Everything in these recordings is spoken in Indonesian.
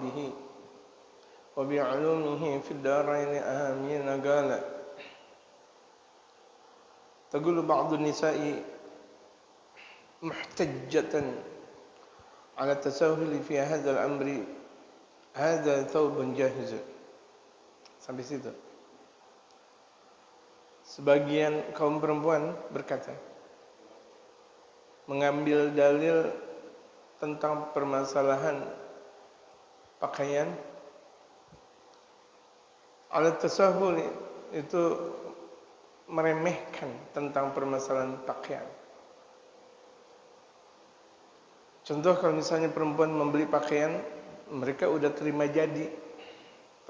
به وبعلومه في الدارين آمين قال تقول بعض النساء محتجة على التساهل في هذا الأمر هذا ثوب جاهز. Sampai situ. Sebagian kaum perempuan berkata, mengambil dalil tentang permasalahan pakaian, alat tasahul itu meremehkan tentang permasalahan pakaian. Contoh kalau misalnya perempuan membeli pakaian, mereka udah terima jadi.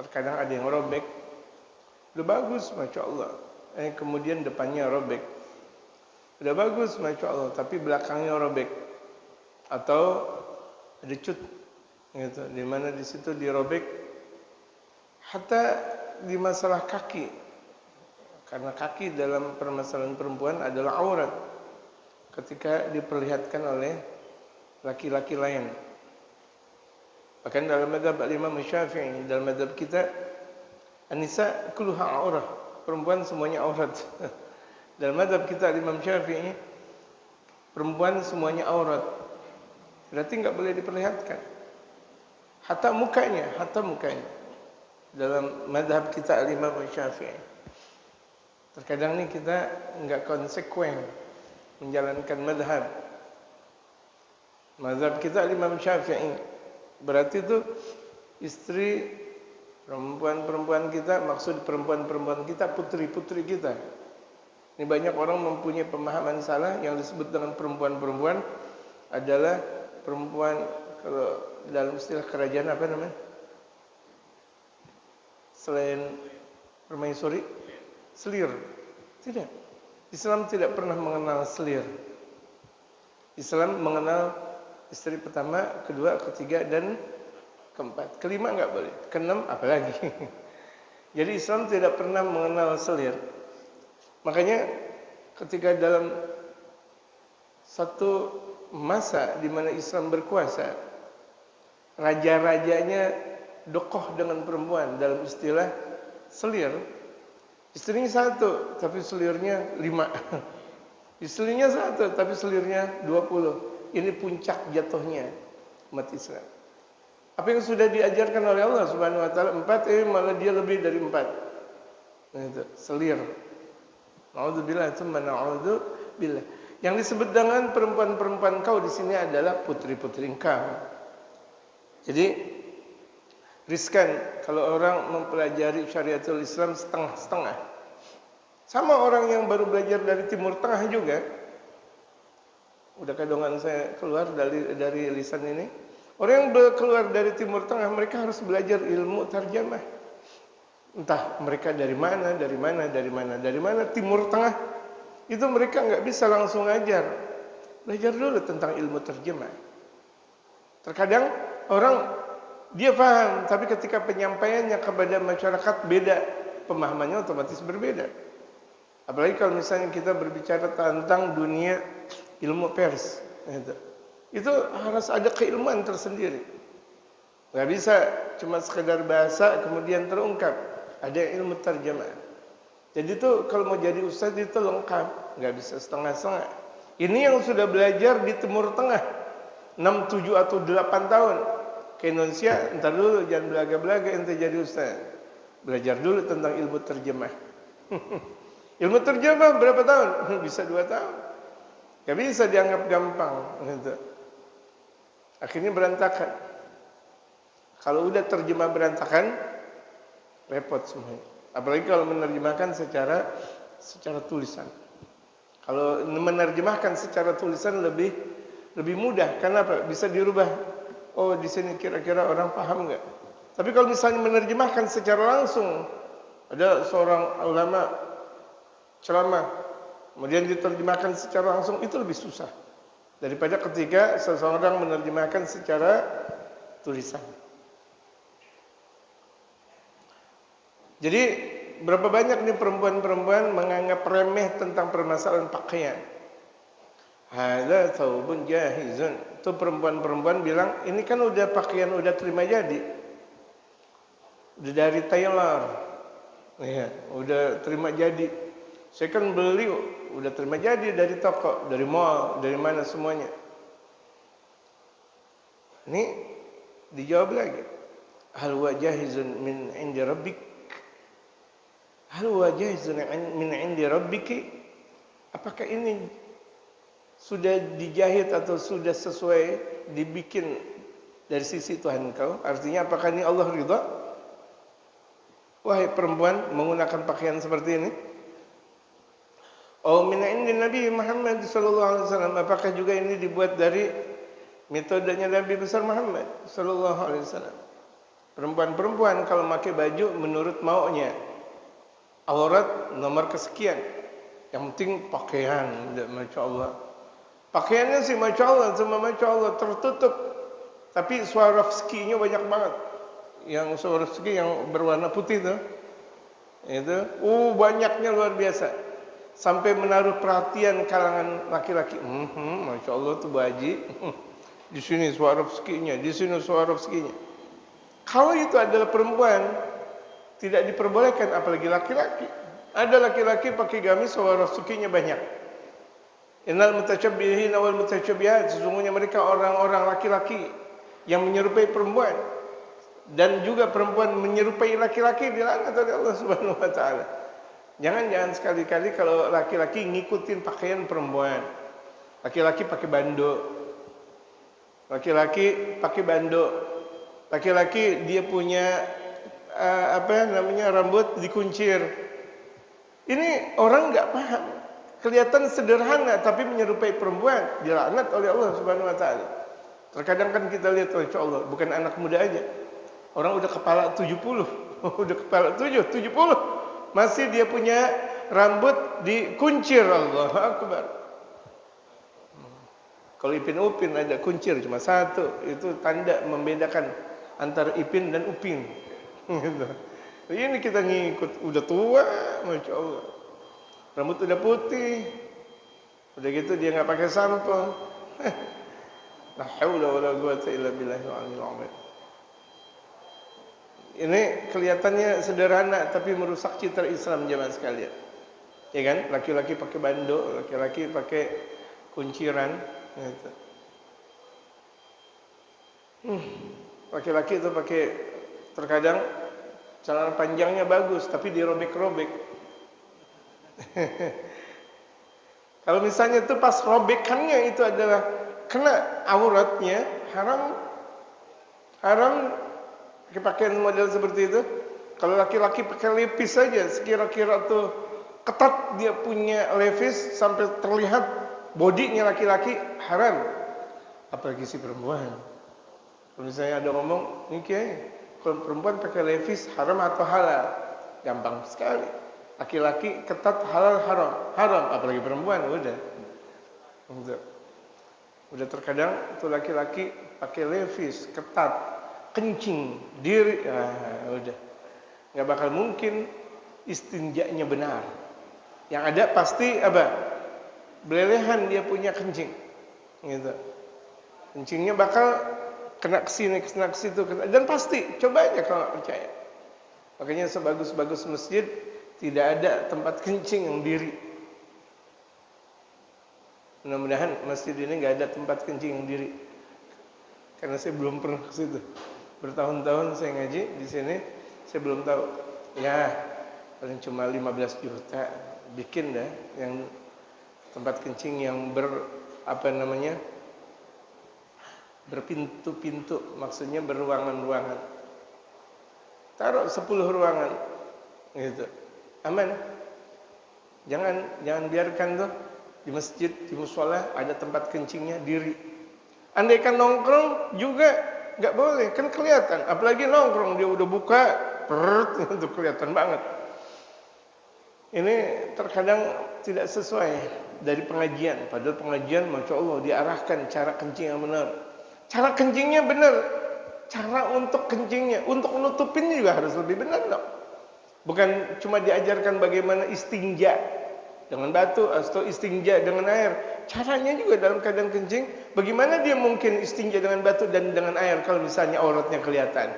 Terkadang ada yang robek, udah bagus, Masya Allah. Kemudian depannya robek, udah bagus, Masya Allah, tapi belakangnya robek. Atau ada cut, gitu, dimana di situ dirobek. Hatta di masalah kaki, karena kaki dalam permasalahan perempuan adalah aurat ketika diperlihatkan oleh laki-laki lain. Bahkan dalam mazhab Imam Syafi'i, dalam mazhab kita, an-nisa kulluha aurah, perempuan semuanya aurat. Dalam mazhab kita Imam Syafi'i, perempuan semuanya aurat. Berarti enggak boleh diperlihatkan. Hatta mukanya. Dalam mazhab kita Imam Syafi'i. Terkadang ni kita enggak konsekuen menjalankan mazhab. Mazhab kita Imam Syafi'i. Berarti itu istri perempuan-perempuan kita, maksud perempuan-perempuan kita, putri-putri kita. Ini banyak orang mempunyai pemahaman salah yang disebut dengan perempuan-perempuan adalah perempuan, kalau dalam istilah kerajaan apa namanya? Selain permaisuri, selir. Tidak. Islam tidak pernah mengenal selir. Islam mengenal istri pertama, kedua, ketiga, dan keempat. Kelima enggak boleh. Keenam apalagi. Jadi Islam tidak pernah mengenal selir. Makanya ketika dalam satu masa di mana Islam berkuasa, raja-rajanya dokoh dengan perempuan, dalam istilah selir. Istrinya satu, tapi selirnya 5. Istrinya satu, tapi selirnya 20. Ini puncak jatuhnya umat Islam. Apa yang sudah diajarkan oleh Allah Subhanahu wa taala 4, malah dia lebih dari 4. Itu selir. Nauzubillah tsumma na'udzubillah. Yang disebut dengan perempuan-perempuan kau di sini adalah putri-putri engkau. Jadi riskan kalau orang mempelajari syariatul Islam setengah-setengah. Sama orang yang baru belajar dari Timur Tengah juga. Udah kadongan saya keluar dari lisan ini. Orang yang keluar dari Timur Tengah, mereka harus belajar ilmu tarjamah. Entah mereka dari mana Timur Tengah. Itu mereka enggak bisa langsung ajar. Belajar dulu tentang ilmu tarjamah. Terkadang orang dia paham, tapi ketika penyampaiannya kepada masyarakat beda, pemahamannya otomatis berbeda. Apalagi kalau misalnya kita berbicara tentang dunia ilmu pers, itu harus ada keilmuan tersendiri. Nggak bisa cuma sekedar bahasa kemudian terungkap. Ada ilmu terjemah. Jadi itu kalau mau jadi ustaz itu lengkap, nggak bisa setengah-setengah. Ini yang sudah belajar di Timur Tengah 6, 7 atau 8 tahun ke Indonesia, entar dulu jangan belaga-belaga ente jadi ustaz. Belajar dulu tentang ilmu terjemah. Ilmu terjemah berapa tahun? Bisa 2 tahun. Gak bisa dianggap gampang gitu. Akhirnya berantakan. Kalau udah terjemah berantakan, repot semuanya. Apalagi kalau menerjemahkan secara tulisan. Kalau menerjemahkan secara tulisan lebih mudah. Kenapa? Bisa dirubah. Oh, di sini kira-kira orang paham enggak? Tapi kalau misalnya menerjemahkan secara langsung, ada seorang ulama ceramah, kemudian diterjemahkan secara langsung, itu lebih susah daripada ketika seseorang menerjemahkan secara tulisan. Jadi berapa banyak nih perempuan-perempuan menganggap remeh tentang permasalahan pakaian. Hadza thawbun jahizun. Itu perempuan-perempuan bilang, ini kan udah pakaian udah terima jadi. udah dari tailor, ya, udah terima jadi. Saya kan beli, udah terima jadi dari toko, dari mall, dari mana semuanya. Ini dijawab lagi. Hal huwa jahizun min indi rabbik? Hal huwa jahizun min indi rabbiki? Apakah ini sudah dijahit atau sudah sesuai dibikin dari sisi Tuhan kau? Artinya apakah ini Allah ridha? Wahai perempuan menggunakan pakaian seperti ini? Oh min indi Nabi Muhammad sallallahu alaihi wasallam, apakah juga ini dibuat dari metodenya Nabi besar Muhammad sallallahu alaihi wasallam? Perempuan-perempuan kalau pakai baju menurut maunya, aurat nomor kesekian, yang penting pakaian, masya Allah. Pakaiannya sih masya Allah, semua masya Allah tertutup, tapi Swarovski-nya banyak banget. Yang Swarovski yang berwarna putih itu, banyaknya luar biasa, sampai menaruh perhatian kalangan laki-laki. Masya Allah tuh baju. Di sini Swarovski-nya, di sini Swarovski-nya. Kalau itu adalah perempuan, tidak diperbolehkan, apalagi laki-laki. Ada laki-laki pakai gamis Swarovski-nya banyak. Innal mutasyabbihin wal mutasyabbihat, sesungguhnya mereka orang-orang laki-laki yang menyerupai perempuan, dan juga perempuan menyerupai laki-laki dilaknat oleh Allah Subhanahu wa taala. Jangan sekali-kali kalau laki-laki ngikutin pakaian perempuan. Laki-laki pakai bando. Laki-laki pakai bando. Laki-laki dia punya rambut dikuncir. Ini orang nggak paham. Kelihatan sederhana tapi menyerupai perempuan, dilaknat oleh Allah Subhanahu wa taala. Terkadang kan kita lihat, insya Allah, bukan anak muda aja. Orang udah kepala 70, udah kepala 70, masih dia punya rambut dikuncir. Allahu Akbar. Kalau Ipin Upin ada kuncir cuma satu, itu tanda membedakan antara Ipin dan Upin. Gitu. Ini kita ngikut, udah tua, masya Allah. Rambut udah putih, udah gitu dia nggak pakai sampo. La haula wala quwwata illa billahil aliyil azim. Ini kelihatannya sederhana tapi merusak citra Islam jemaah sekalian. Ya kan? Laki-laki pakai bando, laki-laki pakai kunciran, gitu. Laki-laki itu pakai, terkadang celana panjangnya bagus tapi dirobek-robek. Kalau misalnya itu pas robekannya itu adalah kena auratnya, haram pakaian model seperti itu. Kalau laki-laki pakai levis saja, sekira-kira tuh ketat dia punya levis sampai terlihat bodinya laki-laki, haram. Apalagi si perempuan. Kalau misalnya ada ngomong, ini kalau perempuan pakai levis haram atau halal? Gampang sekali. Laki-laki ketat halal haram, apalagi perempuan udah terkadang itu laki-laki pakai levis ketat, kencing diri, udah nggak bakal mungkin istinjanya benar. Yang ada pasti belelehan dia punya kencing, gitu. Kencingnya bakal kena kesini, kena kesitu, dan pasti coba aja kalau nggak percaya. Makanya sebagus-bagus masjid tidak ada tempat kencing yang diri. Mudah-mudahan masjid ini nggak ada tempat kencing yang diri, karena saya belum pernah ke situ. Bertahun-tahun saya ngaji di sini, saya belum tahu. Ya, paling cuma 15 juta bikin dah yang tempat kencing yang berpintu-pintu, maksudnya berruangan-ruangan. Taruh 10 ruangan, gitu. Aman. Jangan biarkan tuh di masjid, di mushola ada tempat kencingnya diri. Andaikan nongkrong juga nggak boleh, kan kelihatan. Apalagi nongkrong dia udah buka, itu kelihatan banget. Ini terkadang tidak sesuai dari pengajian. Padahal pengajian, masya Allah, diarahkan cara kencing yang benar. Cara kencingnya benar, cara untuk kencingnya, untuk nutupinnya juga harus lebih benar dong. Bukan cuma diajarkan bagaimana istinja dengan batu atau istinja dengan air. Caranya juga dalam keadaan kencing, bagaimana dia mungkin istinja dengan batu dan dengan air kalau misalnya auratnya kelihatan.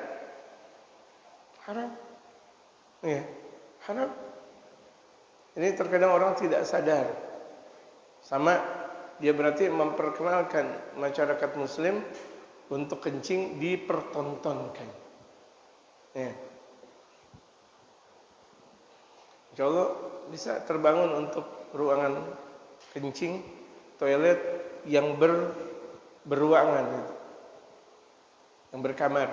Haram. Ya, haram. Ini terkadang orang tidak sadar. Sama dia berarti memperkenalkan masyarakat muslim untuk kencing dipertontonkan. Ya. Insya Allah bisa terbangun untuk ruangan kencing, toilet yang berruangan, yang berkamar.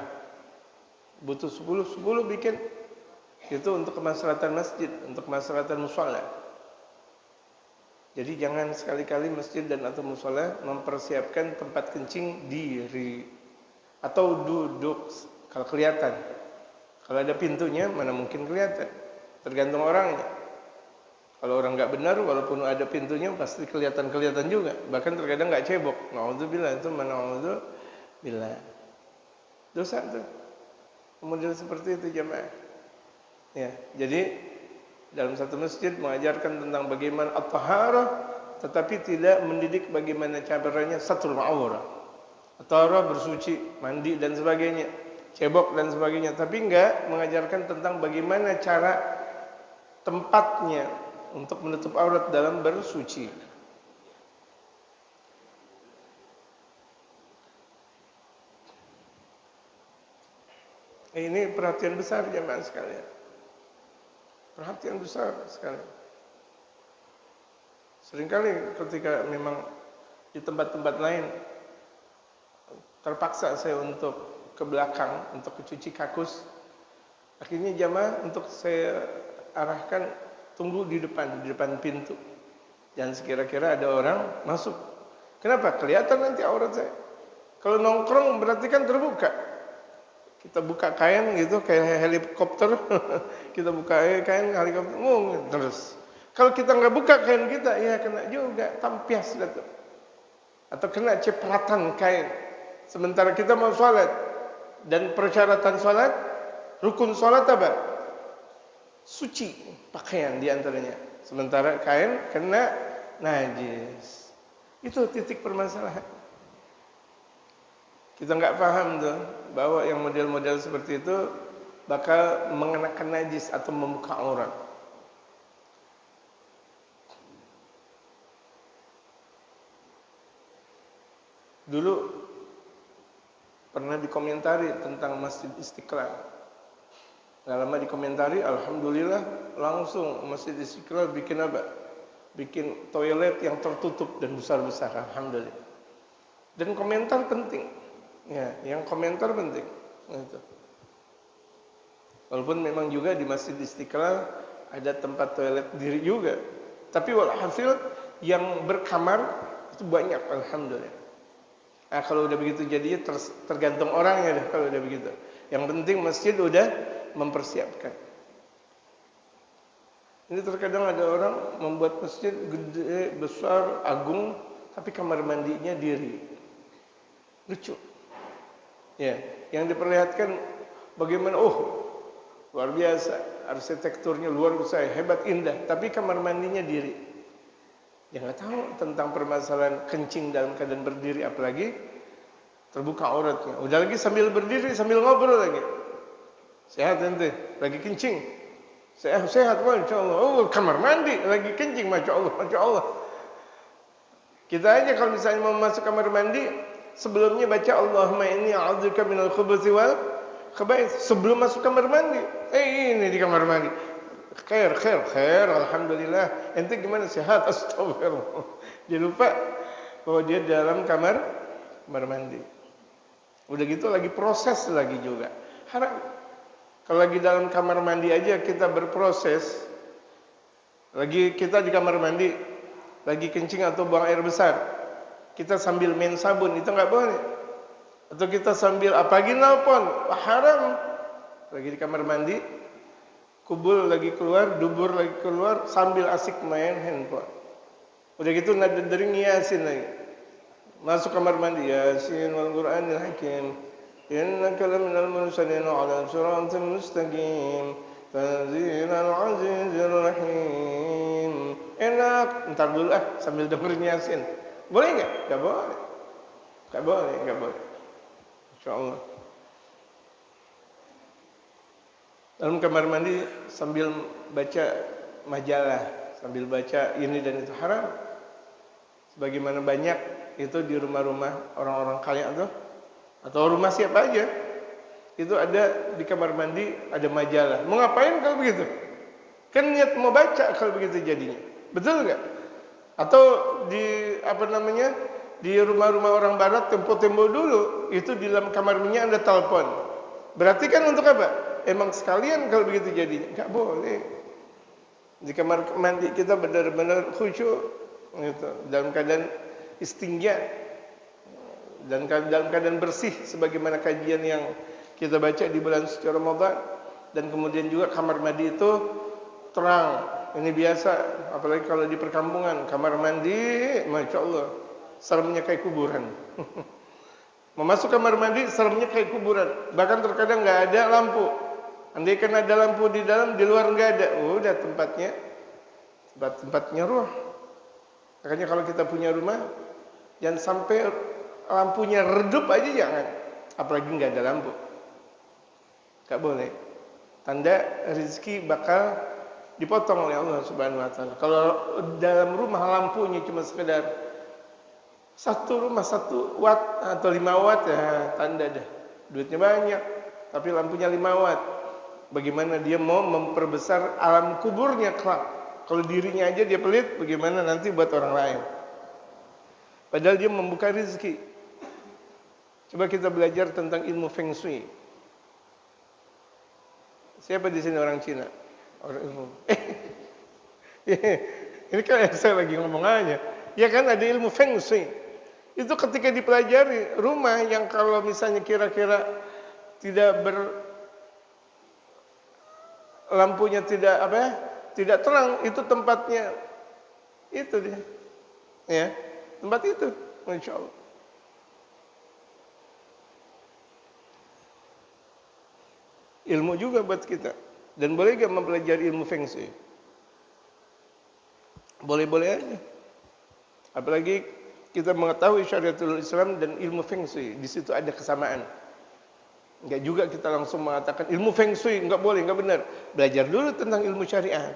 Butuh 10 bikin. Itu untuk kemaslahatan masjid, untuk kemaslahatan mushola. Jadi jangan sekali-kali masjid dan atau mushola mempersiapkan tempat kencing diri atau duduk kalau kelihatan. Kalau ada pintunya mana mungkin kelihatan. Tergantung orangnya. Kalau orang nggak benar, walaupun ada pintunya pasti kelihatan juga. Bahkan terkadang nggak cebok. Naudzubillah itu mana naudzubillah. Dosa tuh. Model seperti itu jamaah. Ya, jadi dalam satu masjid mengajarkan tentang bagaimana at-taharah, tetapi tidak mendidik bagaimana caranya satrul aurat. At-taharah bersuci, mandi dan sebagainya, cebok dan sebagainya, tapi enggak mengajarkan tentang bagaimana cara tempatnya untuk menutup aurat dalam bersuci. Ini perhatian besar jemaah sekalian. Perhatian besar sekali. Seringkali ketika memang di tempat-tempat lain terpaksa saya untuk ke belakang untuk cuci kakus, akhirnya jamaah untuk saya arahkan tunggu di depan pintu. Jangan sekira-kira ada orang masuk. Kenapa? Kelihatan nanti aurat saya. Kalau nongkrong berarti kan terbuka. Kita buka kain gitu kayak helikopter, kita buka kain helikopter, terus. Kalau kita nggak buka kain kita, ya kena juga tampias gitu. Atau kena ceplatan kain. Sementara kita mau sholat dan persyaratan sholat, rukun sholat apa? Suci pakaian diantaranya. Sementara kain kena najis. Itu titik permasalahan. Kita nggak paham tuh bahwa yang model-model seperti itu bakal mengenakan najis atau membuka aurat. Dulu pernah dikomentari tentang Masjid Istiqlal. Nggak lama dikomentari, alhamdulillah langsung Masjid Istiqlal bikin apa? Bikin toilet yang tertutup dan besar-besar, alhamdulillah. Dan komentar penting. Ya, yang komentar penting. Itu. Walaupun memang juga di Masjid Istiqlal ada tempat toilet diri juga. Tapi walhasil yang berkamar itu banyak, alhamdulillah. Nah, kalau udah begitu jadinya tergantung orangnya deh kalau udah begitu. Yang penting masjid udah mempersiapkan. Ini terkadang ada orang membuat masjid gede, besar, agung, tapi kamar mandinya diri. Lucu. Ya, yang diperlihatkan bagaimana luar biasa, arsitekturnya luar biasa, hebat, indah, tapi kamar mandinya diri. Dia nggak tahu tentang permasalahan kencing dalam keadaan berdiri, apalagi terbuka auratnya. Udah lagi sambil berdiri, sambil ngobrol lagi. Sehat ente, lagi kencing. Sehat, masya Allah. Kamar mandi, lagi kencing, masya Allah. Kita aja kalau misalnya mau masuk kamar mandi, sebelumnya baca Allahumma inni a'udzubika minal khubuthi wal khaba'ith. Sebelum masuk kamar mandi. Ini di kamar mandi. Khair, alhamdulillah. Ente gimana, sehat? Astagfirullah. Dia lupa bahwa dia dalam kamar mandi. Udah gitu lagi proses lagi juga. Haram. Kalau lagi dalam kamar mandi aja kita berproses. Lagi kita di kamar mandi, lagi kencing atau buang air besar. Kita sambil main sabun, itu nggak boleh. Atau kita sambil apalagi nelpon, haram. Lagi di kamar mandi, kubul lagi keluar, dubur lagi keluar, sambil asik main handphone. Udah gitu nadering Yasin lagi. Masuk kamar mandi, Yasin wal Qur'anil Hakim. Innaka laminal mursalin ala siratal mustaqim. Tanzilal azizir rahim. Enak, ntar dulu sambil dengerin Yasin. Boleh nggak? Nggak boleh. Nggak boleh. Insya Allah. dalam kamar mandi sambil baca majalah, sambil baca ini dan itu haram. Sebagaimana banyak itu di rumah-rumah orang-orang kaya tuh, atau rumah siapa aja, itu ada di kamar mandi ada majalah. Mau ngapain kalau begitu? Kan niat mau baca kalau begitu jadinya. Betul nggak? Atau di apa namanya? Di rumah-rumah orang barat tempo-tempo dulu itu di dalam kamar mandinya ada telepon. Berarti kan untuk apa? Emang sekalian kalau begitu jadinya. Nggak boleh. Di kamar mandi kita benar-benar khusyuk gitu, dalam keadaan istinja dan dalam keadaan bersih sebagaimana kajian yang kita baca di bulan suci Ramadan. Dan kemudian juga kamar mandi itu terang. Ini biasa, apalagi kalau di perkampungan kamar mandi, masya Allah, seremnya kayak kuburan. Mau masuk kamar mandi seremnya kayak kuburan. Bahkan terkadang nggak ada lampu. Andai kan ada lampu di dalam, di luar nggak ada. Udah tempatnya ruh. Makanya kalau kita punya rumah, jangan sampai lampunya redup aja, jangan. Apalagi nggak ada lampu. Nggak boleh. Tanda rezeki bakal dipotong oleh Allah Subhanahu wa taala. Kalau dalam rumah lampunya cuma sekedar satu rumah 1 watt atau 5 watt, ya tanda dah. Duitnya banyak, tapi lampunya 5 watt. Bagaimana dia mau memperbesar alam kuburnya kelak? Kalau dirinya aja dia pelit, bagaimana nanti buat orang lain? Padahal dia membuka rezeki. Coba kita belajar tentang ilmu Feng Shui. Siapa di sini orang Cina? Orang ilmu. Ini kan saya lagi ngomong aja. Ya kan ada ilmu Feng Shui. Itu ketika dipelajari, rumah yang kalau misalnya kira-kira tidak lampunya tidak terang, itu tempatnya itu dia. Ya, tempat itu, insya Allah. Ilmu juga buat kita. Dan boleh gak mempelajari ilmu Feng Shui? Boleh-boleh aja. Apalagi kita mengetahui syariatul Islam dan ilmu Feng Shui, di situ ada kesamaan. Enggak juga kita langsung mengatakan ilmu Feng Shui enggak boleh, enggak benar. Belajar dulu tentang ilmu syariat.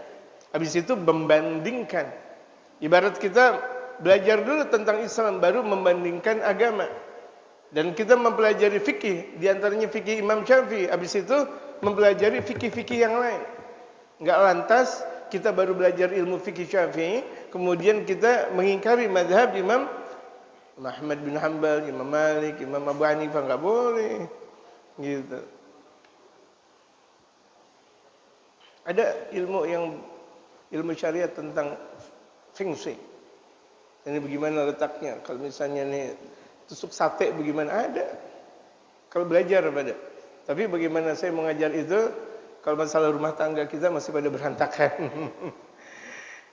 Habis itu membandingkan. Ibarat kita belajar dulu tentang Islam baru membandingkan agama. Dan kita mempelajari fikih, di antaranya fikih Imam Syafi'i. Habis itu mempelajari fikih-fikih yang lain. Enggak lantas kita baru belajar ilmu fikih Syafi'i, kemudian kita mengingkari mazhab Imam Ahmad bin Hanbal, Imam Malik, Imam Abu Hanifah, enggak boleh. Gitu. Ada ilmu syariat tentang Feng Shui. Ini bagaimana letaknya? Kalau misalnya nih tusuk sate bagaimana? Ada. Kalau belajar pada. Tapi bagaimana saya mengajar itu? Kalau masalah rumah tangga kita masih pada berantakan.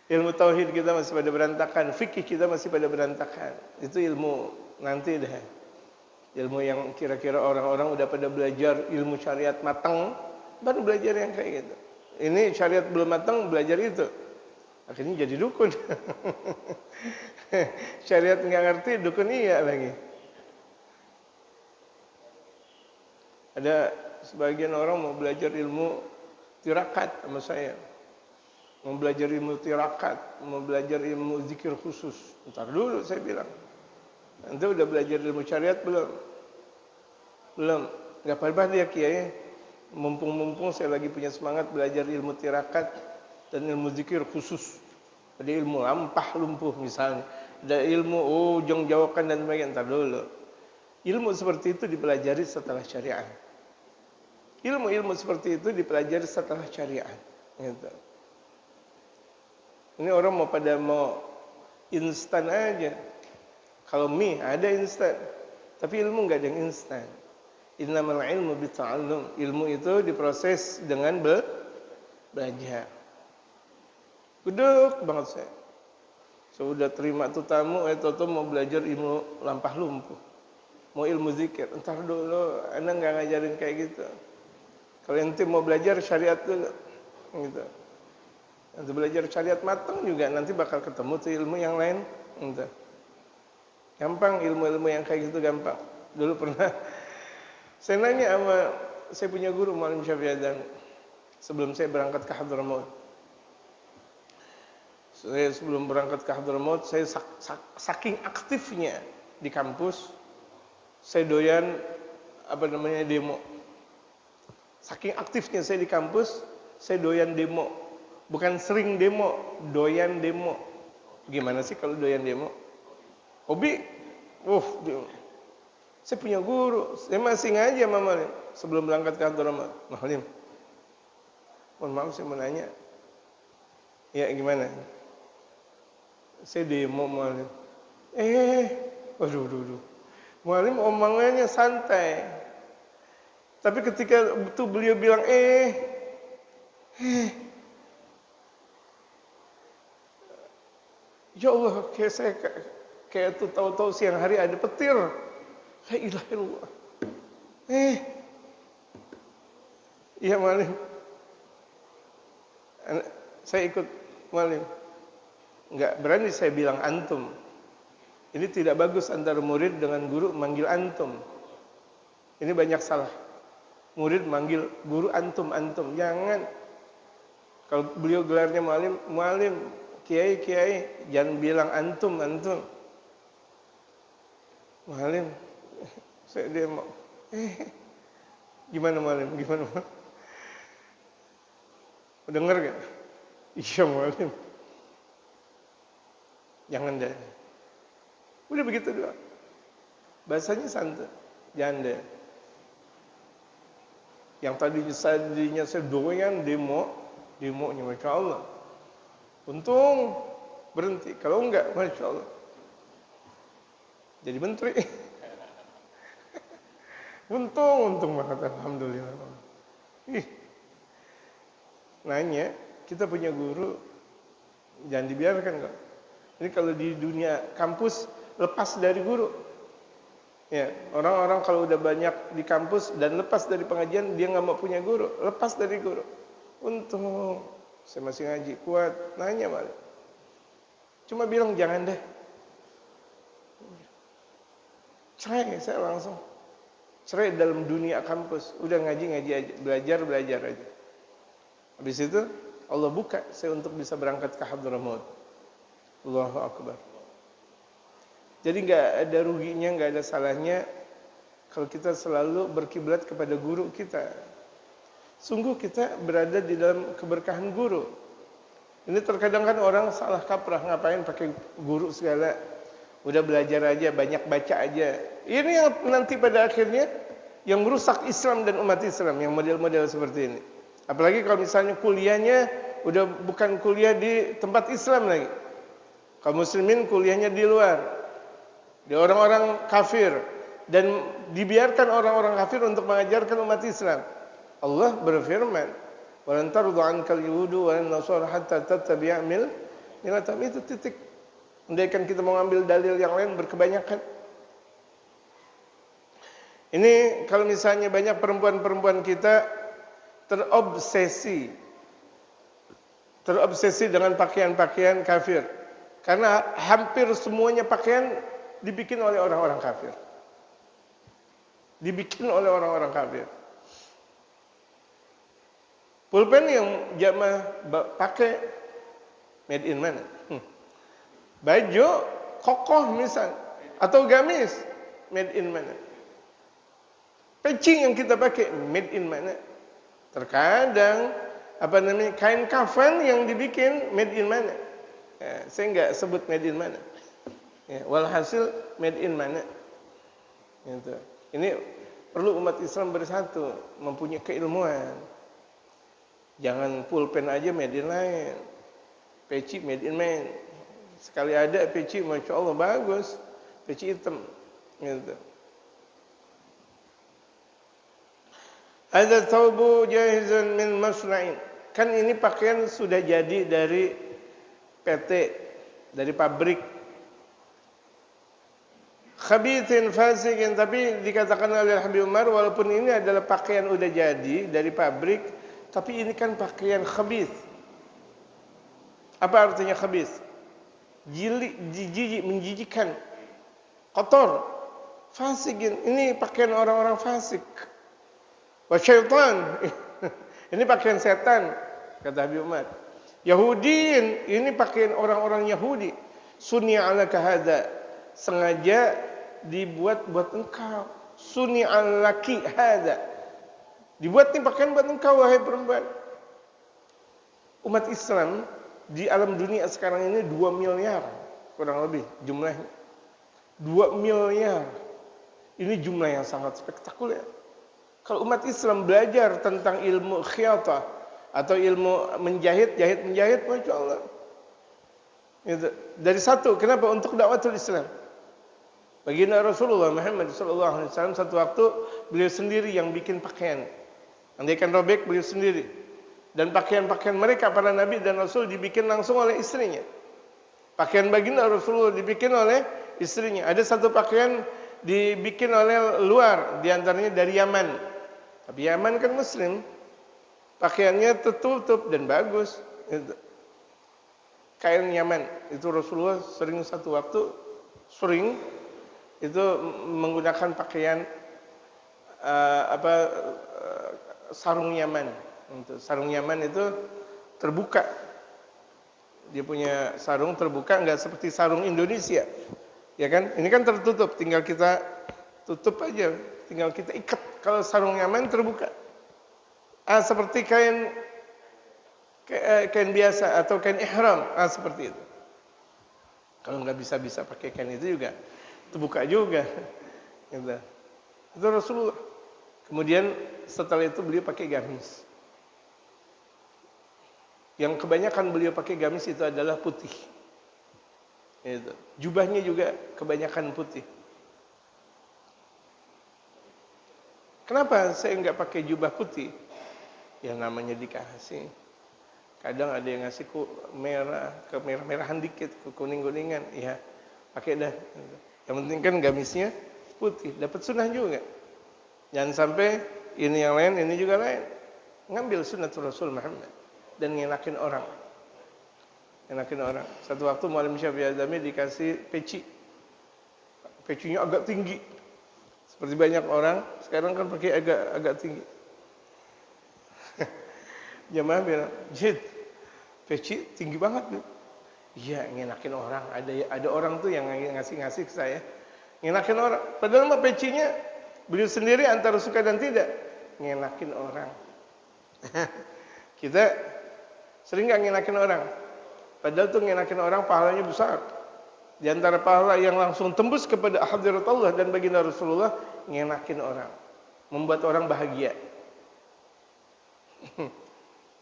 Ilmu tauhid kita masih pada berantakan, fikih kita masih pada berantakan. Itu ilmu nanti deh. Ilmu yang kira-kira orang-orang udah pada belajar ilmu syariat matang, baru belajar yang kayak gitu. Ini syariat belum matang, belajar itu. Akhirnya jadi dukun. Syariat nggak ngerti, dukun iya lagi. Ada sebagian orang mau belajar ilmu tirakat sama saya. Mau belajar ilmu tirakat, mau belajar ilmu zikir khusus. Ntar dulu saya bilang. Nanti udah belajar ilmu syariat belum? Belum. Gak apa-apa dia kiai. Mumpung-mumpung saya lagi punya semangat belajar ilmu tirakat dan ilmu zikir khusus. Ada ilmu lampah lumpuh misalnya. Ada ilmu ujung jawakan dan sebagainya. Ntar dulu. Ilmu seperti itu dipelajari setelah syariat. Ilmu-ilmu seperti itu dipelajari setelah syariat. Gitu. Ini orang mau instan aja. Kalau mie ada instan, tapi ilmu nggak ada yang instan. Innamal ilmu bita'allum. Ilmu itu diproses dengan belajar. Gudeg banget saya. Sudah terima tuh tamu, tuh mau belajar ilmu lampah lumpuh. Mau ilmu zikir, entar dulu, Anda nggak ngajarin kayak gitu. Kalau ente mau belajar syariat dulu, gitu. Nanti belajar syariat matang juga, nanti bakal ketemu tuh ilmu yang lain. Gitu. Gampang ilmu-ilmu yang kayak gitu gampang. Dulu pernah saya nanya sama saya punya guru Maulana Syafi'i Adzan. sebelum saya berangkat ke Hadramaut. Saya sebelum berangkat ke Hadramaut, saya saking aktifnya di kampus, saya doyan demo. Saking aktifnya saya di kampus, saya doyan demo. Bukan sering demo, doyan demo. Gimana sih kalau doyan demo? Hobi? Demo. Saya punya guru, saya masih ngaji sama Malim sebelum berangkat ke Hadramaut. Malim, mohon maaf saya mau nanya. Ya gimana? Saya demo Malim. Waduh. Malim omongannya santai. Tapi ketika itu beliau bilang ya Allah, kayak saya kayak tuh tahu-tahu siang hari ada petir. La ilaha illallah. Iya Malim. Saya ikut Malim. Enggak berani saya bilang antum. Ini tidak bagus antara murid dengan guru manggil antum. Ini banyak salah. Murid manggil guru antum. Jangan. Kalau beliau gelarnya Malim, Kiai, jangan bilang antum. Malim, saya demo. Gimana Malim? Dengar gak? Iya Malim. Jangan deh. Udah begitu doang. Bahasanya santai. Jangan deh. Yang tadinya saya doyan demonya Masya Allah. Untung berhenti. Kalau enggak, Masya Allah. Jadi menteri. Untung banget. Alhamdulillah. Nanya, kita punya guru, jangan dibiarkan kok. Ini kalau di dunia kampus, lepas dari guru. Ya, orang-orang kalau udah banyak di kampus dan lepas dari pengajian, dia nggak mau punya guru, lepas dari guru. Untung saya masih ngaji, kuat, nanya malah. Cuma bilang jangan deh. Cerai saya langsung. Cerai dalam dunia kampus, udah ngaji aja, belajar aja. Habis itu Allah buka saya untuk bisa berangkat ke Hadramaut. Allahu Akbar. Jadi nggak ada ruginya, nggak ada salahnya kalau kita selalu berkiblat kepada guru kita. Sungguh kita berada di dalam keberkahan guru. Ini terkadang kan orang salah kaprah, ngapain pakai guru segala. Udah belajar aja, banyak baca aja. Ini yang nanti pada akhirnya yang merusak Islam dan umat Islam, yang model-model seperti ini. Apalagi kalau misalnya kuliahnya udah bukan kuliah di tempat Islam lagi. Kaum muslimin kuliahnya di luar, di orang-orang kafir, dan dibiarkan orang-orang kafir untuk mengajarkan umat Islam. Allah berfirman, "Walan tardu 'ankal yahudu walan nasara hatta tattabi'a millatahum." Itu titik. Andaikan kita mau ngambil dalil yang lain berkebanyakan. Ini kalau misalnya banyak perempuan-perempuan kita terobsesi dengan pakaian-pakaian kafir. Karena hampir semuanya pakaian dibikin oleh orang-orang kafir. Pulpen yang jamaah pakai made in mana? Baju kokoh misal atau gamis made in mana? Peci yang kita pakai made in mana? Terkadang kain kafan yang dibikin made in mana? Ya, saya nggak sebut made in mana. Ya, walhasil made in mana? Gitu. Ini perlu umat Islam bersatu, mempunyai keilmuan. Jangan pulpen aja made in lain, peci made in man. Sekali ada peci, masya Allah bagus, peci hitam. Gitu. Ada thawbu jahizan min masna'in. Kan ini pakaian sudah jadi dari PT, dari pabrik. Khabithin fasikin, tapi dikatakan oleh Habib Umar, walaupun ini adalah pakaian udah jadi dari pabrik, tapi ini kan pakaian khabith. Apa artinya khabith? Jijik, menjijikkan, kotor, fasikin. Ini pakaian orang-orang fasik. Wa syaitan. Ini pakaian setan, kata Habib Umar. Yahudiin, ini pakaian orang-orang Yahudi. Sunni'a laka hadza, sengaja dibuat buat engkau. Sunni'a laki hadza, dibuat nih pakaian buat engkau wahai perempuan. Umat Islam di alam dunia sekarang ini 2 miliar kurang lebih jumlahnya. 2 miliar. Ini jumlah yang sangat spektakuler. Kalau umat Islam belajar tentang ilmu khiyatah atau ilmu menjahit, Masya Allah. Dari satu, kenapa? Untuk dakwatul Islam. Baginda Rasulullah Muhammad SAW satu waktu beliau sendiri yang bikin pakaian. Andaikan robek, beliau sendiri. Dan pakaian-pakaian mereka para nabi dan rasul dibikin langsung oleh istrinya. Pakaian baginda Rasulullah dibikin oleh istrinya. Ada satu pakaian dibikin oleh luar, diantaranya dari Yaman. Tapi Yaman kan Muslim, pakaiannya tertutup dan bagus. Kain Yaman itu Rasulullah sering satu waktu itu menggunakan pakaian sarung Yaman. Sarung Yaman itu terbuka. Dia punya sarung terbuka, nggak seperti sarung Indonesia, ya kan? Ini kan tertutup, tinggal kita tutup aja, tinggal kita ikat. Kalau sarung Yaman terbuka, seperti kain biasa atau kain ihram, seperti itu. Kalau nggak bisa pakai kain itu juga terbuka juga, gitu. Itu Rasulullah. Kemudian setelah itu beliau pakai gamis. Yang kebanyakan beliau pakai gamis itu adalah putih. Itu. Jubahnya juga kebanyakan putih. Kenapa saya enggak pakai jubah putih? Ya namanya dikasih. Kadang ada yang ngasih merah, kemerah-merahan dikit, ke kuning-kuningan. Ya, pakai dah. Yang penting kan gamisnya putih, dapat sunnah juga. Jangan sampai ini yang lain, ini juga lain. Ngambil sunnatul Rasul Muhammad dan ngenakin orang. Satu waktu Muallim Syafi'i Azami dikasih peci. Pecinya agak tinggi. Seperti banyak orang sekarang kan pakai agak tinggi. Jamaah bilang, "Jid, peci tinggi banget nih." Iya, ngenakin orang. Ada orang tuh yang ngasih ke saya. Ngenakin orang. Padahal mah pecinya beliau sendiri antara suka dan tidak. Ngenakin orang. Kita sering nggak ngenakin orang. Padahal tuh ngenakin orang pahalanya besar. Di antara pahala yang langsung tembus kepada hadirat Allah dan baginda Rasulullah, ngenakin orang. Membuat orang bahagia.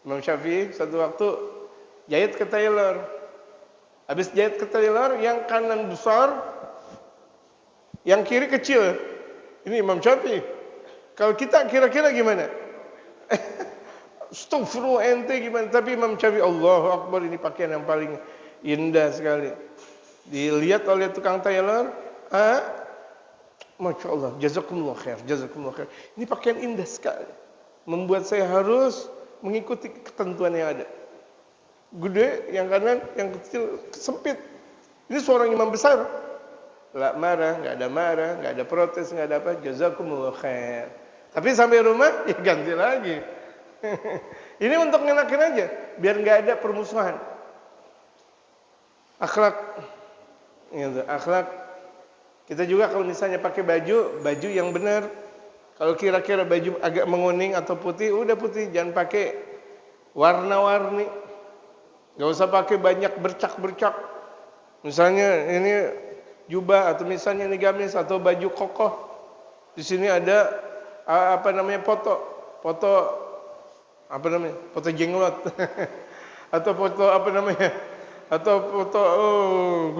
Imam Syafi'i satu waktu jahit ke tailor. Habis jahit ke tailor, yang kanan besar, yang kiri kecil. Ini Imam Syafi'i. Kalau kita kira-kira gimana? Astagfirullah, ente gimana? Tapi Imam Syafi'i, Allahu Akbar, ini pakaian yang paling indah sekali. Dilihat oleh tukang tailor, Masya Allah, jazakumullah khair. Ini pakaian indah sekali. Membuat saya harus mengikuti ketentuan yang ada. Gede, yang kanan, yang kecil, sempit. Ini seorang imam besar. Nggak marah, nggak ada protes, nggak ada apa. Jazakumullah khair. Tapi sampai rumah, ya ganti lagi. Ini untuk ngenakin aja, biar nggak ada permusuhan. Akhlak, gitu, akhlak. Kita juga kalau misalnya pakai baju yang benar. Kalau kira-kira baju agak menguning atau putih, udah putih. Jangan pakai warna-warni. Nggak usah pakai banyak bercak-bercak. Misalnya ini jubah atau misalnya ini gamis atau baju kokoh. Di sini ada foto jenglot atau foto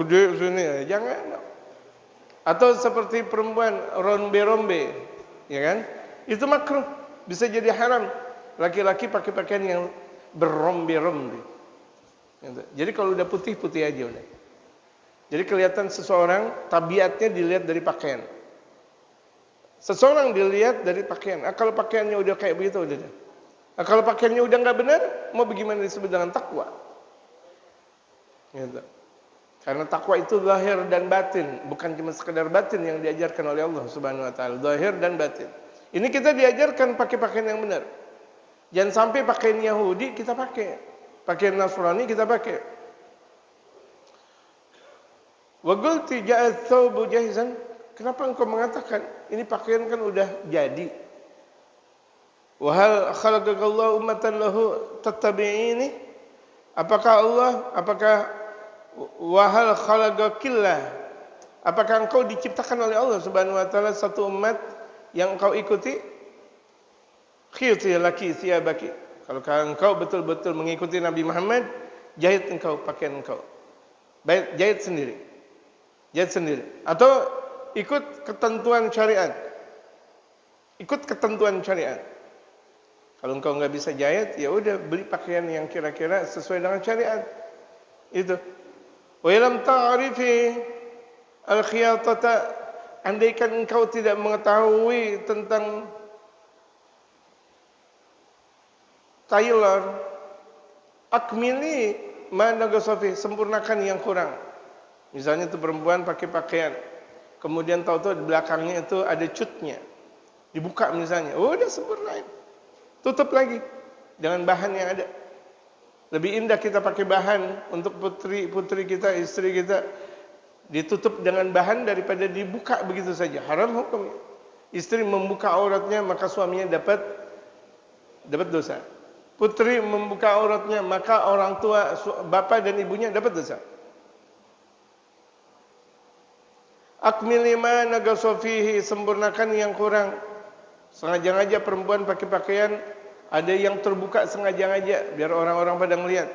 gede sini, jangan. Atau seperti perempuan rombe-rombe, ya kan? Itu makruh, bisa jadi haram. Laki-laki pakai pakaian yang berombe-rombe. Jadi kalau udah putih aja udah. Jadi kelihatan seseorang tabiatnya dilihat dari pakaian. Seseorang dilihat dari pakaian. Kalau pakaiannya udah kayak begitu udah. Kalau pakaiannya udah nggak benar, mau bagaimana disebut dengan takwa? Gitu. Karena takwa itu zahir dan batin, bukan cuma sekedar batin yang diajarkan oleh Allah Subhanahu wa taala, zahir dan batin. Ini kita diajarkan pakai pakaian yang benar. Jangan sampai pakaian Yahudi kita pakai, pakaian Nasrani kita pakai. Wa qulti ja'a thawbu jahizan. Kenapa engkau mengatakan ini pakaian kan udah jadi? Wa hal khalaqakallahu ummatan lahu tattabi'ini? Apakah wa hal khalaqakillah? Apakah engkau diciptakan oleh Allah Subhanahu wa taala satu umat yang engkau ikuti? Khiyuti laki thiyabaki. Kalau engkau betul-betul mengikuti Nabi Muhammad, jahit engkau pakaian engkau. Baik, jahit sendiri. Jahit sendiri. Atau ikut ketentuan syariat. Ikut ketentuan syariat. Kalau engkau enggak bisa jahit, ya udah beli pakaian yang kira-kira sesuai dengan syariat. Itu. Wa lam ta'rifi al-khiyatata, andaikan engkau tidak mengetahui tentang tailor, akmili ma nagasafi, sempurnakan yang kurang. Misalnya itu perempuan pakai pakaian, kemudian tahu-tahu di belakangnya itu ada cutnya, dibuka misalnya, udah sempurnain, tutup lagi dengan bahan yang ada. Lebih indah kita pakai bahan untuk putri kita, istri kita, ditutup dengan bahan daripada dibuka begitu saja. Haram hukumnya. Istri membuka auratnya maka suaminya dapat dosa. Putri membuka auratnya maka orang tua, bapak dan ibunya dapat dosa. Akmil lima nagasofihi, sempurnakan yang kurang. Sengaja-ngaja perempuan pakai pakaian ada yang terbuka, sengaja-ngaja biar orang-orang pada ngelihat.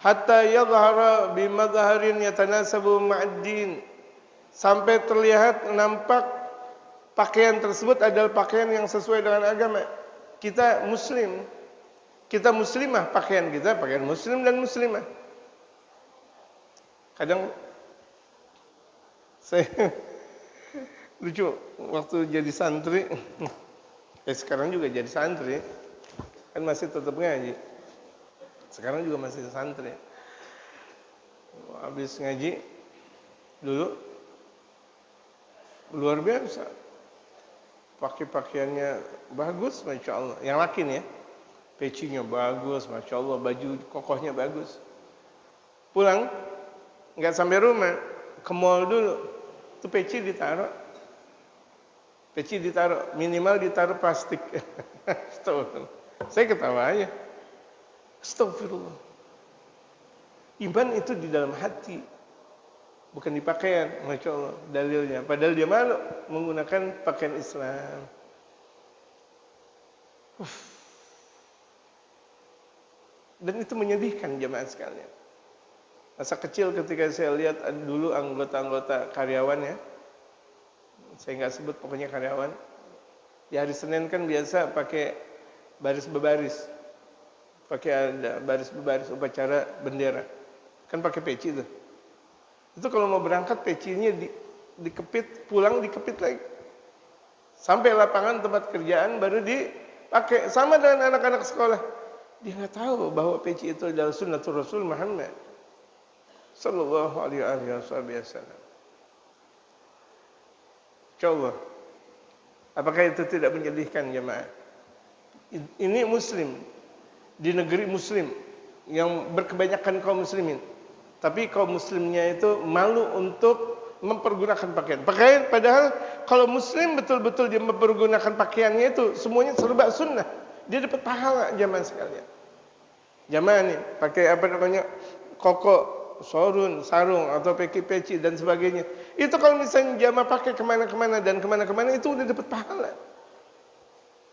Hatta yadhhara bimadharin yatanasabu ma'ad-din, sampai terlihat nampak pakaian tersebut adalah pakaian yang sesuai dengan agama. Kita muslim, kita muslimah, pakaian kita pakaian muslim dan muslimah. Kadang saya lucu waktu jadi santri, sekarang juga jadi santri, kan masih tetap ngaji. Sekarang juga masih santri. Habis ngaji dulu luar biasa, pakai pakaiannya bagus, masya Allah. Yang laki nih ya, pecinya bagus, masya Allah, baju kokohnya bagus. Pulang nggak sampai rumah, ke mall dulu. Itu peci ditaruh, minimal ditaruh plastik. Saya ketawa aja. Astagfirullah. Iman itu di dalam hati, bukan di pakaian. Masya Allah dalilnya. Padahal dia malu menggunakan pakaian Islam. Dan itu menyedihkan jemaah sekalian. Masa kecil ketika saya lihat dulu anggota-anggota karyawan ya, saya nggak sebut pokoknya karyawan, di hari Senin kan biasa pakai baris berbaris, pakai ada baris berbaris upacara bendera, kan pakai peci tuh. Itu kalau mau berangkat pecinya dikepit, pulang dikepit lagi, sampai lapangan tempat kerjaan baru dipakai. Sama dengan anak-anak sekolah, dia nggak tahu bahwa peci itu adalah sunnatul Rasul Muhammad sallallahu alaihi wasallam. Insyaallah. Apakah itu tidak menyedihkan jemaah? Ini muslim di negeri muslim yang berkebanyakan kaum muslimin. Tapi kaum muslimnya itu malu untuk mempergunakan pakaian. Padahal kalau muslim betul-betul dia mempergunakan pakaiannya itu semuanya serba sunnah. Dia dapat pahala jemaah sekalian. Jemaah nih pakai apa namanya? Koko, sorun, sarung atau peci dan sebagainya. Itu kalau misalnya jamaah pakai kemana-kemana dan kemana-kemana itu udah dapat pahala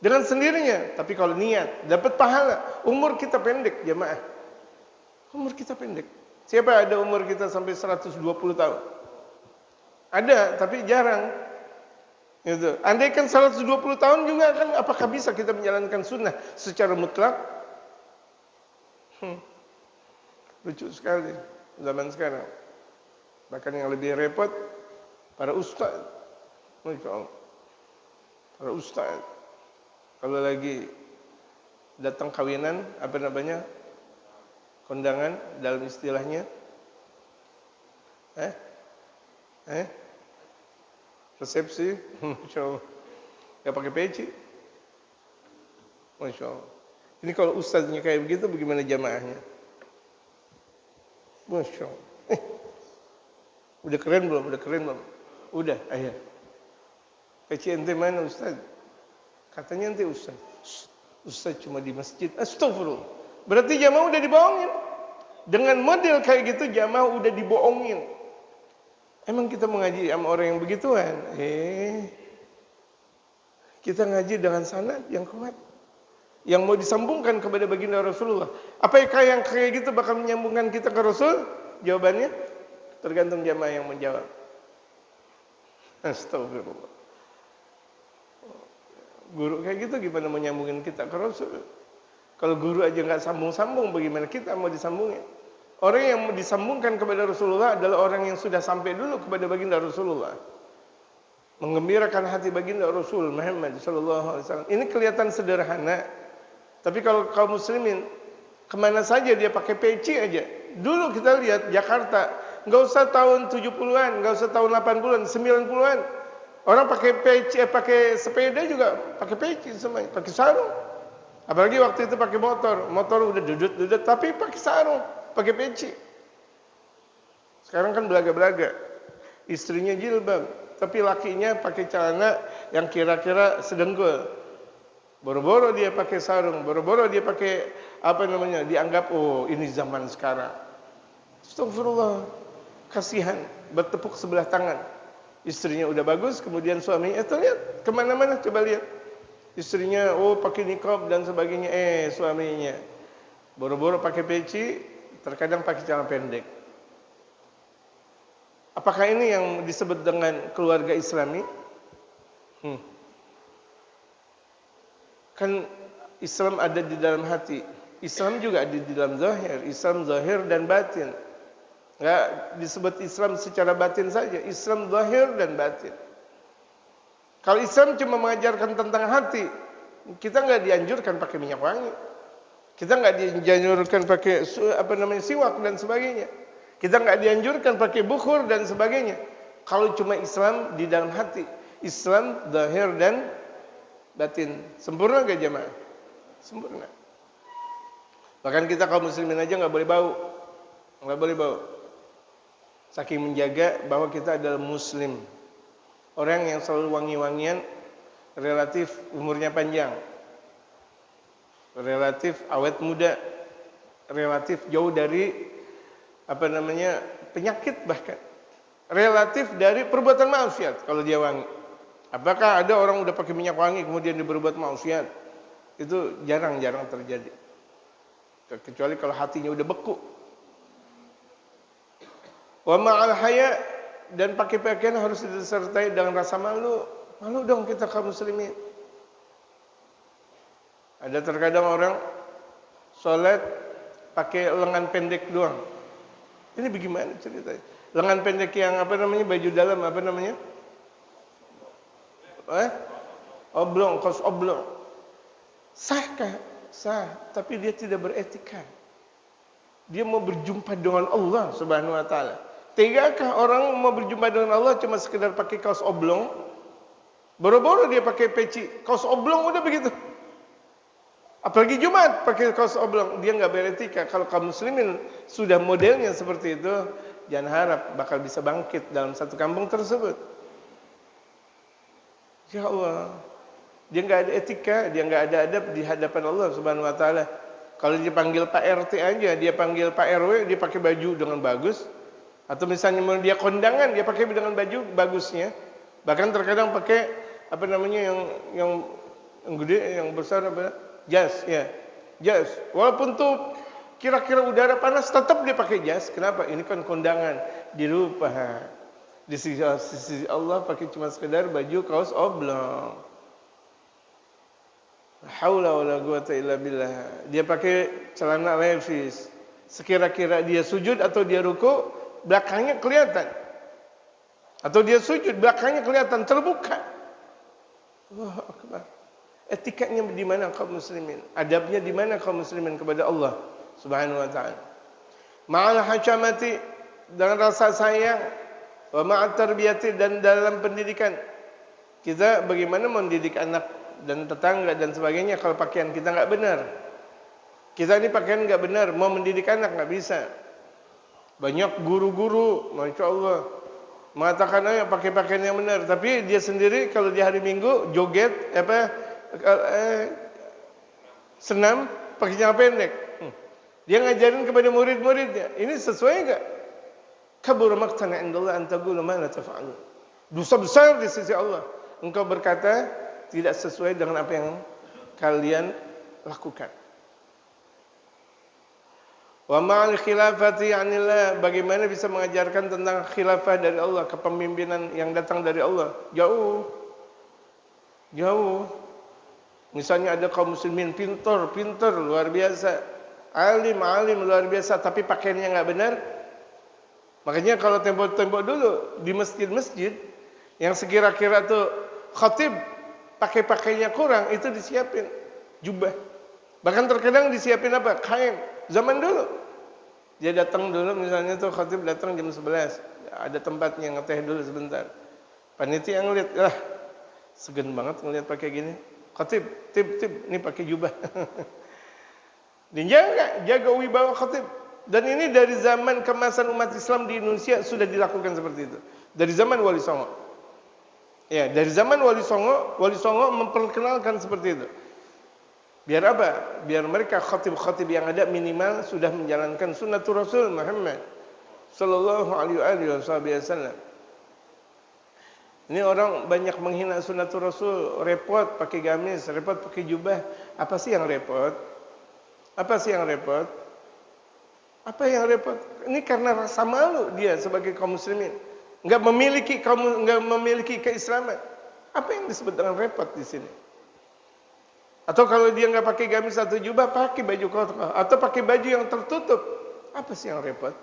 dengan sendirinya. Tapi kalau niat dapat pahala. Umur kita pendek jamaah. Umur kita pendek. Siapa ada umur kita sampai 120 tahun? Ada, tapi jarang. Gitu. Andaikan 120 tahun juga kan, apakah bisa kita menjalankan sunnah secara mutlak? Lucu sekali zaman sekarang. Bahkan yang lebih repot, para ustaz. Para ustaz kalau lagi datang kawinan, apa namanya, kondangan dalam istilahnya, resepsi, nggak pakai peci. Masya Allah. Ini kalau ustaznya kayak begitu, bagaimana jamaahnya? Masya Allah. Udah keren belum? Udah keren belum? Udah, ayo. Peci ente mana ustaz? Katanya ente ustaz. Ustaz cuma di masjid. Astagfirullah. Berarti jamaah udah dibohongin. Dengan model kayak gitu jamaah udah dibohongin. Emang kita mengaji sama orang yang begituan? Kita ngaji dengan sanad yang kuat. Yang mau disambungkan kepada baginda Rasulullah. Apakah yang kayak gitu bakal menyambungkan kita ke Rasul? Jawabannya tergantung jamaah yang menjawab. Astagfirullah. Guru kayak gitu gimana mau nyambungin kita ke Rasul? Kalau guru aja nggak sambung-sambung, bagaimana kita mau disambungin? Orang yang mau disambungkan kepada Rasulullah adalah orang yang sudah sampai dulu kepada baginda Rasulullah. Menggembirakan hati baginda Rasul Muhammad sallallahu alaihi wasallam. Ini kelihatan sederhana. Tapi kalau kaum muslimin kemana saja dia pakai peci aja. Dulu kita lihat Jakarta, nggak usah tahun 70-an, nggak usah tahun 80-an, 90-an. Orang pakai peci, pakai sepeda juga pakai peci semuanya, pakai sarung. Apalagi waktu itu pakai motor udah dudut-dudut, tapi pakai sarung, pakai peci. Sekarang kan belaga-belaga, istrinya jilbab, tapi lakinya pakai celana yang kira-kira sedenggul. Boro-boro dia pakai sarung, boro-boro dia pakai dianggap ini zaman sekarang. Astagfirullah, kasihan, bertepuk sebelah tangan. Istrinya udah bagus, kemudian suaminya, lihat kemana-mana, coba lihat. Istrinya, pakai niqab dan sebagainya. Suaminya boro-boro pakai peci, terkadang pakai celana pendek. Apakah ini yang disebut dengan keluarga Islami? Kan Islam ada di dalam hati. Islam juga ada di dalam zahir. Islam zahir dan batin. Enggak disebut Islam secara batin saja. Islam zahir dan batin. Kalau Islam cuma mengajarkan tentang hati, kita nggak dianjurkan pakai minyak wangi. Kita nggak dianjurkan pakai siwak dan sebagainya. Kita nggak dianjurkan pakai bukhur dan sebagainya. Kalau cuma Islam di dalam hati, Islam zahir dan batin. Sempurna nggak jemaah? Sempurna. Bahkan kita kaum muslimin aja nggak boleh bau, nggak boleh bau. Saking menjaga bahwa kita adalah muslim. Orang yang selalu wangi-wangian, relatif umurnya panjang, relatif awet muda, relatif jauh dari penyakit, bahkan relatif dari perbuatan maksiat kalau dia wangi. Apakah ada orang udah pakai minyak wangi kemudian dia berbuat maksiat? Itu jarang-jarang terjadi. Kecuali kalau hatinya udah beku. Wa ma'al haya, dan pakai pakaian harus disertai dengan rasa malu. Malu dong kita kaum muslimin. Ada terkadang orang sholat pakai lengan pendek doang. Ini bagaimana ceritanya? Lengan pendek yang baju dalam oblong, kaos oblong. Sahkah? Sah, tapi dia tidak beretika. Dia mau berjumpa dengan Allah Subhanahu wa taala. Tegakah orang mau berjumpa dengan Allah cuma sekedar pakai kaos oblong? Boro-boro dia pakai peci, kaos oblong udah begitu. Apalagi Jumat pakai kaos oblong, dia nggak beretika. Kalau kaum muslimin sudah modelnya seperti itu, jangan harap bakal bisa bangkit dalam satu kampung tersebut. Ya Allah, dia nggak ada etika, dia nggak ada adab di hadapan Allah Subhanahu wa taala. Kalau dia panggil Pak RT aja, dia panggil Pak RW, dia pakai baju dengan bagus. Atau misalnya mau dia kondangan, dia pakai dengan baju bagusnya. Bahkan terkadang pakai yang gede, yang besar jas, ya. Jas. Walaupun tuh kira-kira udara panas, tetap dia pakai jas. Kenapa? Ini kan kondangan. Dilupa. Di sisi Allah pakai cuma sekedar baju kaos oblong. Haula wala quwata illa billah. Dia pakai celana levis. Sekira-kira dia sujud atau dia ruku, belakangnya kelihatan. Atau dia sujud, belakangnya kelihatan terbuka. Allahu akbar. Etikanya di mana kaum muslimin? Adabnya di mana kaum muslimin kepada Allah Subhanahu wa taala? Ma'al hacamati, dengan rasa sayang, wa ma'at tarbiyati, dan dalam pendidikan. Kita bagaimana mendidik anak dan tetangga dan sebagainya kalau pakaian kita nggak benar. Kita ini pakaian nggak benar, mau mendidik anak nggak bisa. Banyak guru-guru, masya Allah, mengatakan ayo pakai pakaian yang benar, tapi dia sendiri kalau di hari Minggu joget senam pakai celana pendek. Dia ngajarin kepada murid-muridnya. Ini sesuai enggak? Kabur maqtan 'indallah an taqulu ma la taf'alun. Dosa besar di sisi Allah. Engkau berkata tidak sesuai dengan apa yang kalian lakukan. Wa ma'al khilafati 'anillah, bagaimana bisa mengajarkan tentang khilafah dari Allah, kepemimpinan yang datang dari Allah? Jauh. Jauh. Misalnya ada kaum muslimin pintar luar biasa, alim luar biasa, tapi pakaiannya enggak benar. Makanya kalau tempo-tempo dulu di masjid-masjid yang sekira-kira tuh khatib pakai pakaiannya kurang, itu disiapin jubah. Bahkan terkadang disiapin apa? Kain. Zaman dulu. Dia datang dulu, misalnya tuh khatib datang jam 11. Ada tempatnya, ngeteh dulu sebentar. Panitia ngeliat, segen banget ngeliat pakai gini. Khatib, tip, ini pakai jubah. Dan jaga wibawa khatib. Dan ini dari zaman kemasan umat Islam di Indonesia sudah dilakukan seperti itu. Dari zaman Wali Songo. Ya, dari zaman Wali Songo memperkenalkan seperti itu. Biar apa? Biar mereka khatib-khatib yang ada minimal sudah menjalankan sunnatul Rasul Muhammad sallallahu alaihi wasallam. Ini orang banyak menghina sunnatul Rasul, repot pakai gamis, repot pakai jubah. Apa sih yang repot? Apa sih yang repot? Apa yang repot? Ini karena rasa malu dia sebagai kaum muslimin. Enggak memiliki keislaman. Apa yang disebut dengan repot di sini? Atau kalau dia nggak pakai gamis atau jubah, pakai baju kotor atau pakai baju yang tertutup, apa sih yang repot?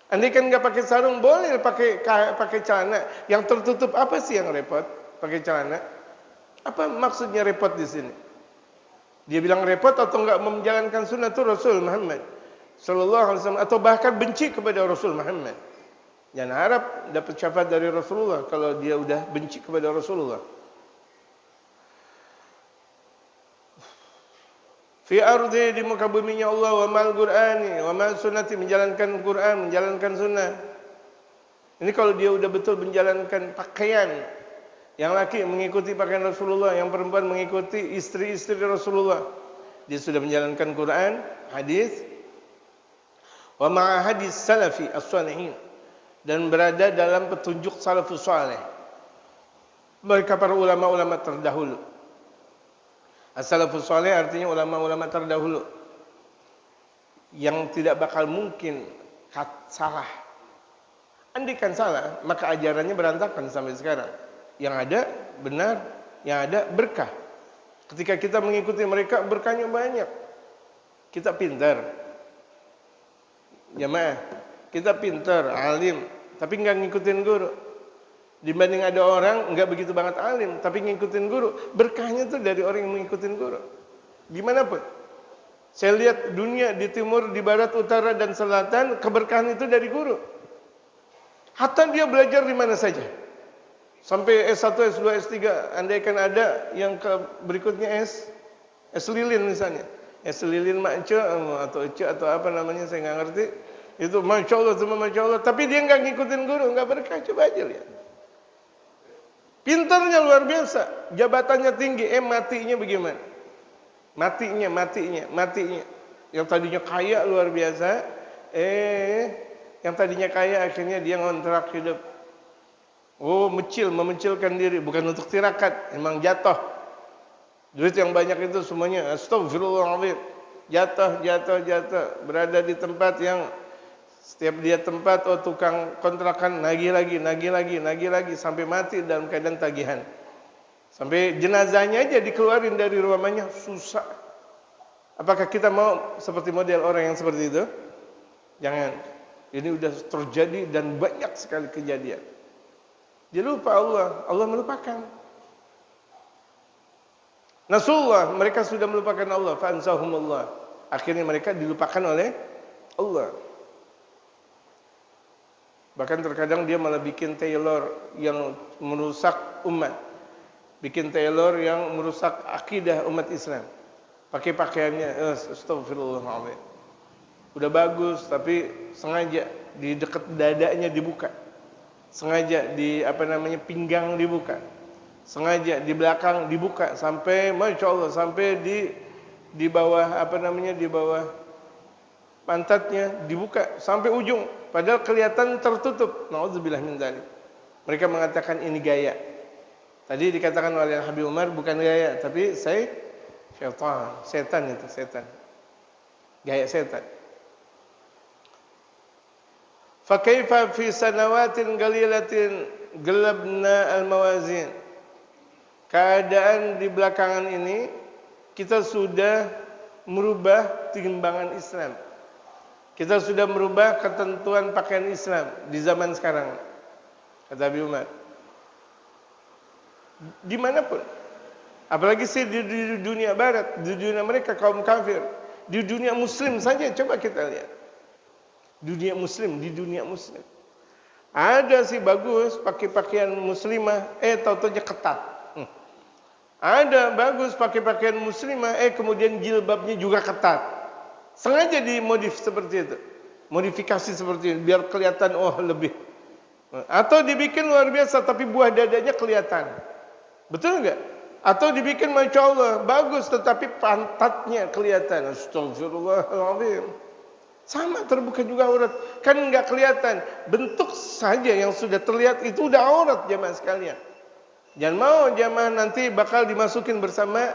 Andai kan nggak pakai sarung, boleh pakai celana yang tertutup, apa sih yang repot? Pakai celana? Apa maksudnya repot di sini? Dia bilang repot atau nggak menjalankan sunnatul Rasul Muhammad sallallahu alaihi wasallam, atau bahkan benci kepada Rasul Muhammad. Jangan harap dapat syafaat dari Rasulullah kalau dia udah benci kepada Rasulullah. Fi ardi, di muka buminya Allah, wa mal Qur'ani wa mal sunnati, menjalankan Quran, menjalankan sunnah. Ini kalau dia udah betul menjalankan pakaian. Yang laki mengikuti pakaian Rasulullah, yang perempuan mengikuti istri-istri Rasulullah. Dia sudah menjalankan Quran, hadis, wa ma'a hadis salafi as-salihin, dan berada dalam petunjuk salafus saleh. Mereka para ulama-ulama terdahulu. As-salafus saleh artinya ulama-ulama terdahulu yang tidak bakal mungkin salah. Andaikan salah, maka ajarannya berantakan sampai sekarang. Yang ada benar, yang ada berkah. Ketika kita mengikuti mereka, berkahnya banyak. Kita pintar. Jamaah, kita pintar, alim, tapi enggak ngikutin guru. Dibanding ada orang enggak begitu banget alim tapi ngikutin guru, berkahnya tuh dari orang yang mengikutin guru. Gimana pun. Saya lihat dunia di timur, di barat, utara dan selatan, keberkahan itu dari guru. Hatta dia belajar di mana saja. Sampai S1, S2, S3, andaikan ada yang berikutnya S lilin misalnya. S lilin mak ce atau ce atau apa namanya saya enggak ngerti. Itu masya Allah, semua masya Allah. Tapi dia enggak ngikutin guru, enggak berkah. Coba aja lihat. Pintarnya luar biasa, jabatannya tinggi, matinya bagaimana? Matinya. Yang tadinya kaya luar biasa, yang tadinya kaya akhirnya dia ngontrak hidup. Oh, memencilkan diri, bukan untuk tirakat, memang jatuh. Duit yang banyak itu semuanya, astagfirullahaladzim, jatuh, berada di tempat yang setiap dia tempat, tukang kontrakan nagih lagi sampai mati dalam keadaan tagihan. Sampai jenazahnya aja dikeluarin dari rumahnya susah. Apakah kita mau seperti model orang yang seperti itu? Jangan. Ini udah terjadi dan banyak sekali kejadian. Dia lupa Allah melupakan. Nasullah, mereka sudah melupakan Allah, fa'ansahumullah. Akhirnya mereka dilupakan oleh Allah. Bahkan terkadang dia malah bikin tailor yang merusak umat. bikin tailor yang merusak akidah umat Islam. Pakai pakaiannya, astagfirullahaladzim. Udah bagus, tapi sengaja di dekat dadanya dibuka. Sengaja di pinggang dibuka. Sengaja di belakang dibuka sampai Masya Allah, sampai di bawah di bawah pantatnya dibuka sampai ujung, padahal kelihatan tertutup. Nauzubillah min dzalik. Mereka mengatakan ini gaya. Tadi dikatakan oleh Habib Umar bukan gaya, tapi setan itu, setan. Gaya setan. Fa kaifa fi sanawatin qalilatin galabna al-mawazin. Keadaan di belakangan ini kita sudah merubah timbangan Islam. Kita sudah merubah ketentuan pakaian Islam di zaman sekarang. Kata Habib Umar. Dimanapun, apalagi sih di dunia barat, di dunia mereka kaum kafir, di dunia muslim saja coba kita lihat. Dunia muslim, di dunia muslim ada sih bagus pakai pakaian muslimah, tau-taunya ketat. Ada bagus pakai pakaian muslimah, kemudian jilbabnya juga ketat. Sengaja dimodif seperti itu, modifikasi seperti itu biar kelihatan lebih. Atau dibikin luar biasa tapi buah dadanya kelihatan. Betul enggak? Atau dibikin Masya Allah bagus tetapi pantatnya kelihatan. Astagfirullahaladzim. Sama, terbuka juga aurat. Kan enggak kelihatan. Bentuk saja yang sudah terlihat itu udah aurat jamaah sekalian. Jangan mau jamaah nanti bakal dimasukin bersama